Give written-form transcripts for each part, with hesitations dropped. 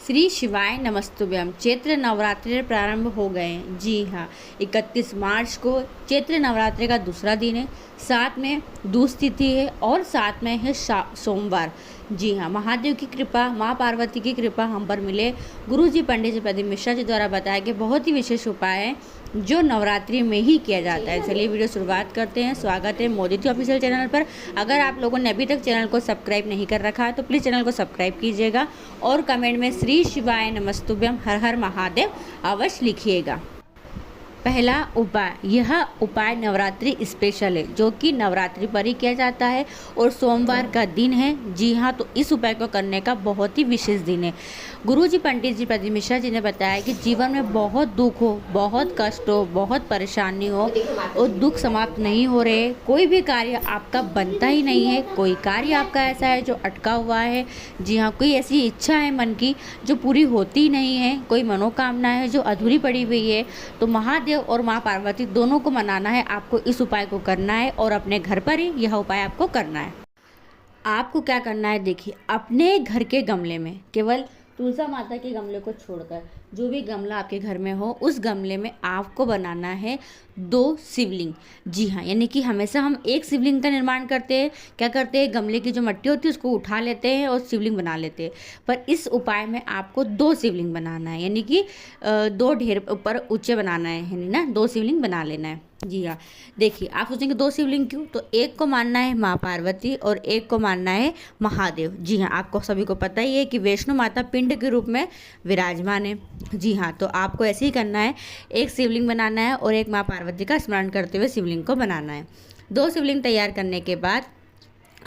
श्री शिवाय नमस्तुभ्यम। चैत्र नवरात्रि प्रारंभ हो गए हैं। जी हाँ, 31 मार्च को चैत्र नवरात्रि का दूसरा दिन है। साथ में दूज तिथि है और साथ में है सोमवार। जी हाँ, महादेव की कृपा, माँ पार्वती की कृपा हम पर मिले। गुरु जी पंडित जी प्रदीप मिश्रा जी द्वारा बताया कि बहुत ही विशेष उपाय है जो नवरात्रि में ही किया जाता है। चलिए वीडियो शुरुआत करते हैं। स्वागत है मोदी जी ऑफिशियल चैनल पर। अगर आप लोगों ने अभी तक चैनल को सब्सक्राइब नहीं कर रखा है तो प्लीज़ चैनल को सब्सक्राइब कीजिएगा और कमेंट में श्री शिवाय नमस्तुभ्यम हर हर महादेव अवश्य लिखिएगा। पहला उपाय, यह उपाय नवरात्रि स्पेशल है जो कि नवरात्रि पर ही किया जाता है और सोमवार का दिन है। जी हाँ, तो इस उपाय को करने का बहुत ही विशेष दिन है। गुरुजी पंडित जी प्रदीप मिश्रा जी ने बताया कि जीवन में बहुत दुख हो, बहुत कष्ट हो, बहुत परेशानी हो और दुख समाप्त नहीं हो रहे, कोई भी कार्य आपका बनता ही नहीं है, कोई कार्य आपका ऐसा है जो अटका हुआ है। जी हाँ, कोई ऐसी इच्छा है मन की जो पूरी होती नहीं है, कोई मनोकामना है जो अधूरी पड़ी हुई है, तो महादेव और माँ पार्वती दोनों को मनाना है। आपको इस उपाय को करना है और अपने घर पर ही यह उपाय आपको करना है। आपको क्या करना है, देखिए, अपने घर के गमले में केवल तुलसी माता के गमले को छोड़कर जो भी गमला आपके घर में हो उस गमले में आपको बनाना है 2 शिवलिंग। जी हाँ, यानी कि हमेशा हम एक शिवलिंग का निर्माण करते हैं। क्या करते हैं, गमले की जो मिट्टी होती है उसको उठा लेते हैं और शिवलिंग बना लेते हैं। पर इस उपाय में आपको 2 शिवलिंग बनाना है, यानी कि 2 ढेर ऊपर ऊंचे बनाना है, यानी ना 2 शिवलिंग बना लेना है। जी हाँ, देखिए, आप सोचेंगे 2 शिवलिंग क्यों, तो एक को मानना है माँ पार्वती और एक को मानना है महादेव। जी हाँ, आपको सभी को पता ही है कि वैष्णो माता पिंड के रूप में विराजमान है। जी हाँ, तो आपको ऐसे ही करना है, एक शिवलिंग बनाना है और एक माँ पार्वती का स्मरण करते हुए शिवलिंग को बनाना है। 2 शिवलिंग तैयार करने के बाद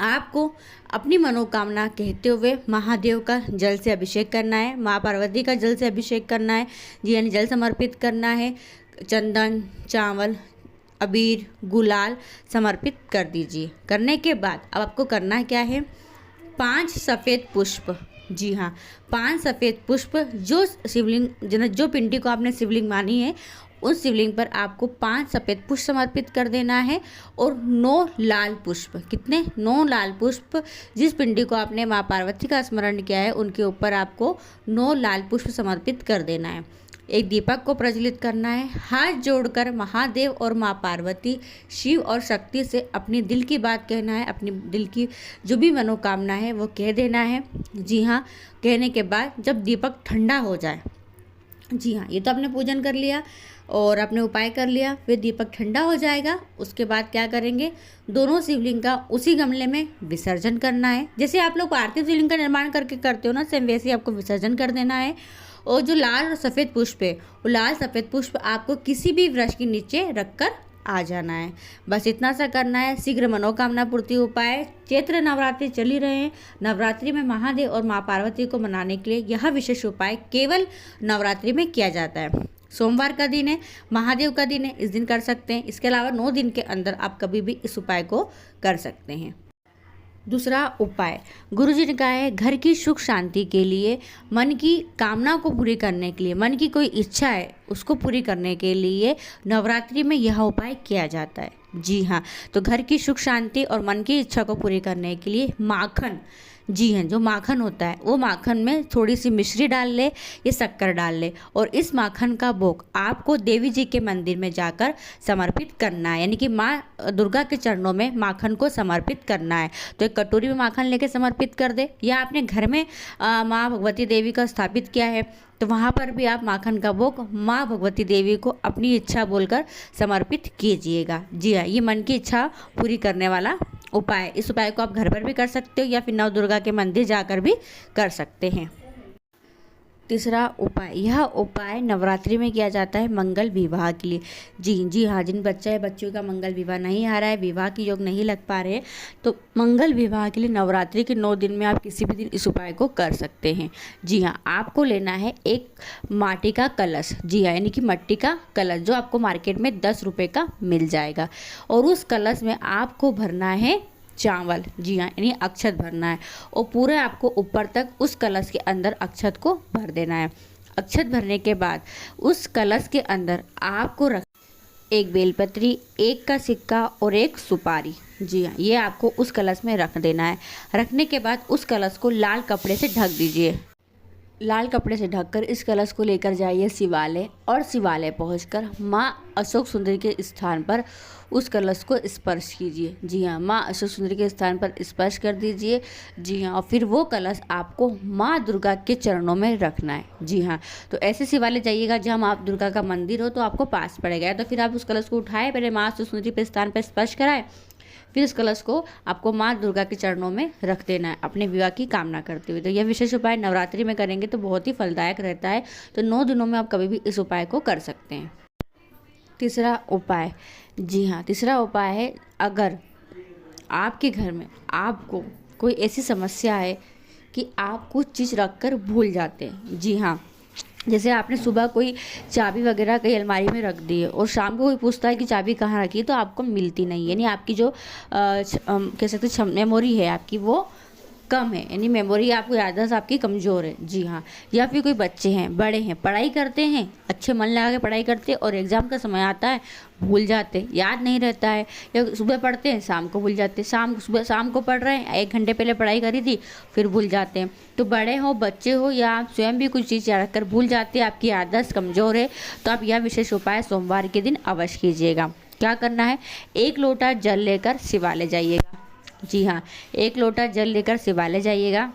आपको अपनी मनोकामना कहते हुए महादेव का जल से अभिषेक करना है, माँ पार्वती का जल से अभिषेक करना है। जी यानी जल समर्पित करना है। चंदन, चावल, अबीर, गुलाल समर्पित कर दीजिए। करने के बाद अब आपको करना क्या है, 5 सफ़ेद पुष्प। जी हाँ, 5 सफ़ेद पुष्प जो शिवलिंग, जो पिंडी को आपने शिवलिंग मानी है उस शिवलिंग पर आपको 5 सफ़ेद पुष्प समर्पित कर देना है और 9 लाल पुष्प। कितने? 9 लाल पुष्प। जिस पिंडी को आपने माँ पार्वती का स्मरण किया है उनके ऊपर आपको 9 लाल पुष्प समर्पित कर देना है। एक दीपक को प्रज्वलित करना है। हाथ जोड़कर महादेव और माँ पार्वती, शिव और शक्ति से अपनी दिल की बात कहना है, अपनी दिल की जो भी मनोकामना है वो कह देना है। जी हाँ, कहने के बाद जब दीपक ठंडा हो जाए, जी हाँ, ये तो आपने पूजन कर लिया और आपने उपाय कर लिया, फिर दीपक ठंडा हो जाएगा। उसके बाद क्या करेंगे, दोनों शिवलिंग का उसी गमले में विसर्जन करना है। जैसे आप लोग पार्थिव शिवलिंग का निर्माण करके करते हो ना, सेम वैसे ही आपको विसर्जन कर देना है। और जो लाल और सफ़ेद पुष्प है वो लाल सफ़ेद पुष्प आपको किसी भी वृक्ष के नीचे रखकर आ जाना है। बस इतना सा करना है। शीघ्र मनोकामना पूर्ति उपाय। चैत्र नवरात्रि चल ही रहे हैं। नवरात्रि में महादेव और माँ पार्वती को मनाने के लिए यह विशेष उपाय केवल नवरात्रि में किया जाता है। सोमवार का दिन है, महादेव का दिन है, इस दिन कर सकते हैं। इसके अलावा 9 दिन के अंदर आप कभी भी इस उपाय को कर सकते हैं। दूसरा उपाय, गुरुजी ने कहा है घर की सुख शांति के लिए, मन की कामना को पूरी करने के लिए, मन की कोई इच्छा है उसको पूरी करने के लिए नवरात्रि में यह उपाय किया जाता है। जी हाँ, तो घर की सुख शांति और मन की इच्छा को पूरी करने के लिए माखन, जी हाँ, जो माखन होता है वो माखन में थोड़ी सी मिश्री डाल ले या शक्कर डाल ले और इस माखन का भोग आपको देवी जी के मंदिर में जाकर समर्पित करना है, यानी कि माँ दुर्गा के चरणों में माखन को समर्पित करना है। तो एक कटोरी में माखन लेके समर्पित कर दे, या आपने घर में माँ भगवती देवी का स्थापित किया है तो वहाँ पर भी आप माखन का भोग माँ भगवती देवी को अपनी इच्छा बोलकर समर्पित कीजिएगा। जी हाँ, ये मन की इच्छा पूरी करने वाला उपाय। इस उपाय को आप घर पर भी कर सकते हो या फिर नव दुर्गा के मंदिर जाकर भी कर सकते हैं। तीसरा उपाय, यह उपाय नवरात्रि में किया जाता है मंगल विवाह के लिए। जी हाँ, जिन बच्चों का मंगल विवाह नहीं आ रहा है, विवाह की योग नहीं लग पा रहे, तो मंगल विवाह के लिए नवरात्रि के 9 दिन में आप किसी भी दिन इस उपाय को कर सकते हैं। जी हाँ, आपको लेना है एक माटी का कलश। जी हाँ, यानी कि मिट्टी का कलश जो आपको मार्केट में 10 रुपये का मिल जाएगा और उस कलश में आपको भरना है चावल। जी हाँ, यानी अक्षत भरना है और पूरे आपको ऊपर तक उस कलश के अंदर अक्षत को भर देना है। अक्षत भरने के बाद उस कलश के अंदर आपको रख एक बेलपत्री, एक का सिक्का और एक सुपारी। जी हाँ, ये आपको उस कलश में रख देना है। रखने के बाद उस कलश को लाल कपड़े से ढक दीजिए। लाल कपड़े से ढककर इस कलश को लेकर जाइए शिवालय, और शिवालय पहुंचकर माँ अशोक सुंदरी के स्थान पर उस कलश को स्पर्श कीजिए। जी हाँ, माँ अशोक सुंदरी के स्थान पर स्पर्श कर दीजिए। जी हाँ, और फिर वो कलश आपको माँ दुर्गा के चरणों में रखना है। जी हाँ, तो ऐसे शिवालय जाइएगा जहाँ माँ दुर्गा का मंदिर हो, तो आपको पास पड़ेगा। तो फिर आप उस कलश को उठाए, पहले माँ अशोक सुंदरी के स्थान पर स्पर्श कराए, फिर इस कलश को आपको माँ दुर्गा के चरणों में रख देना है अपने विवाह की कामना करते हुए। तो यह विशेष उपाय नवरात्रि में करेंगे तो बहुत ही फलदायक रहता है। तो 9 दिनों में आप कभी भी इस उपाय को कर सकते हैं। तीसरा उपाय, जी हाँ, तीसरा उपाय है, अगर आपके घर में आपको कोई ऐसी समस्या है कि आप कुछ चीज़ रख कर भूल जाते हैं। जी हाँ, जैसे आपने सुबह कोई चाबी वगैरह कहीं अलमारी में रख दी है और शाम को कोई पूछता है कि चाबी कहाँ रखी है, तो आपको मिलती नहीं है, यानी आपकी जो कह सकते मेमोरी है आपकी वो कम है, यानी मेमोरी आपको याददाश्त आपकी कमज़ोर है। जी हाँ, या फिर कोई बच्चे हैं, बड़े हैं, पढ़ाई करते हैं, अच्छे मन लगा के पढ़ाई करते हैं और एग्ज़ाम का समय आता है भूल जाते, याद नहीं रहता है, या सुबह पढ़ते हैं शाम को भूल जाते, शाम को पढ़ रहे हैं, 1 घंटे पहले पढ़ाई करी थी फिर भूल जाते हैं। तो बड़े हो, बच्चे हो, या आप स्वयं भी कुछ चीज़ याद रखकर भूल जाते हैं, आपकी याददाश्त कमज़ोर है, तो आप यह विशेष उपाय सोमवार के दिन अवश्य कीजिएगा। क्या करना है, 1 लोटा जल लेकर शिवालय जाइएगा। जी हाँ, 1 लोटा जल लेकर शिवालय जाइएगा।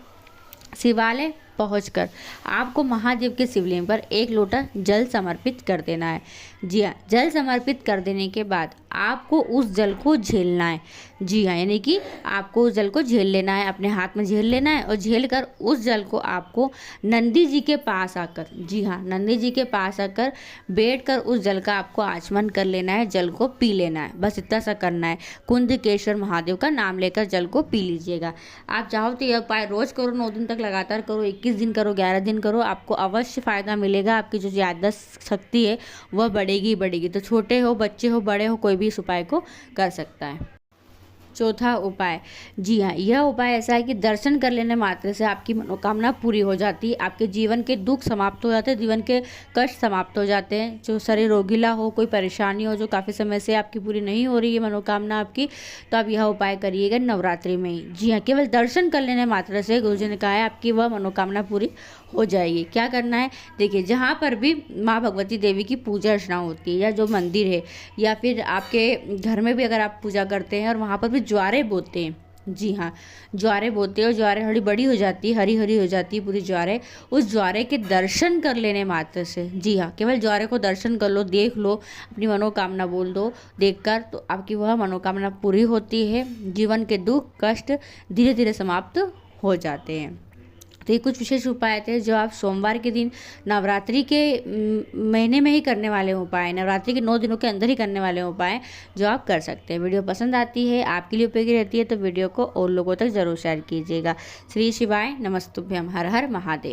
शिवालय पहुंचकर आपको महादेव के शिवलिंग पर 1 लोटा जल समर्पित कर देना है। जी हाँ, जल समर्पित कर देने के बाद आपको उस जल को झेलना है। जी हाँ, यानी कि आपको उस जल को झेल लेना है, अपने हाथ में झेल लेना है, और झेल कर उस जल को आपको नंदी जी के पास आकर, जी हाँ, नंदी जी के पास आकर बैठकर उस जल का आपको आचमन कर लेना है, जल को पी लेना है। बस इतना सा करना है। कुंदकेश्वर महादेव का नाम लेकर जल को पी लीजिएगा। आप चाहो तो यह उपाय रोज़ करो, 9 दिन तक लगातार करो, 21 दिन करो, 11 दिन करो, आपको अवश्य फ़ायदा मिलेगा। आपकी जो याददाश्त शक्ति है वह बढ़ेगी बढ़ेगी। तो छोटे हो, बच्चे हो, बड़े हो, कोई भी इस उपाय को कर सकता है। चौथा उपाय, जी हाँ, यह उपाय ऐसा है कि दर्शन कर लेने मात्र से आपकी मनोकामना पूरी हो जाती है, आपके जीवन के दुख समाप्त हो जाते हैं, जीवन के कष्ट समाप्त हो जाते हैं। जो शरीर रोगीला हो, कोई परेशानी हो जो काफ़ी समय से आपकी पूरी नहीं हो रही है मनोकामना आपकी, तो आप यह उपाय करिएगा नवरात्रि में ही। जी हाँ, केवल दर्शन कर लेने मात्र से गुरुजी ने कहा है आपकी वह मनोकामना पूरी हो जाएगी। क्या करना है, देखिए, जहाँ पर भी माँ भगवती देवी की पूजा अर्चना होती है, या जो मंदिर है, या फिर आपके घर में भी अगर आप पूजा करते हैं और वहाँ पर भी ज्वारे बोते हैं, जी हाँ, ज्वारे बोते हैं और ज्वारे थोड़ी बड़ी हो जाती है, हरी हरी हो जाती है पूरी ज्वारे, उस ज्वारे के दर्शन कर लेने मात्र से, जी हाँ, केवल ज्वारे को दर्शन कर लो, देख लो, अपनी मनोकामना बोल दो देखकर, तो आपकी वह मनोकामना पूरी होती है। जीवन के दुख कष्ट धीरे धीरे समाप्त हो जाते हैं। तो ये कुछ विशेष उपाय थे जो आप सोमवार के दिन नवरात्रि के महीने में ही करने वाले उपाय, नवरात्रि के 9 दिनों के अंदर ही करने वाले उपाय जो आप कर सकते हैं। वीडियो पसंद आती है, आपके लिए उपयोगी रहती है, तो वीडियो को और लोगों तक ज़रूर शेयर कीजिएगा। श्री शिवाय नमस्तुभ्यम। हर हर महादेव।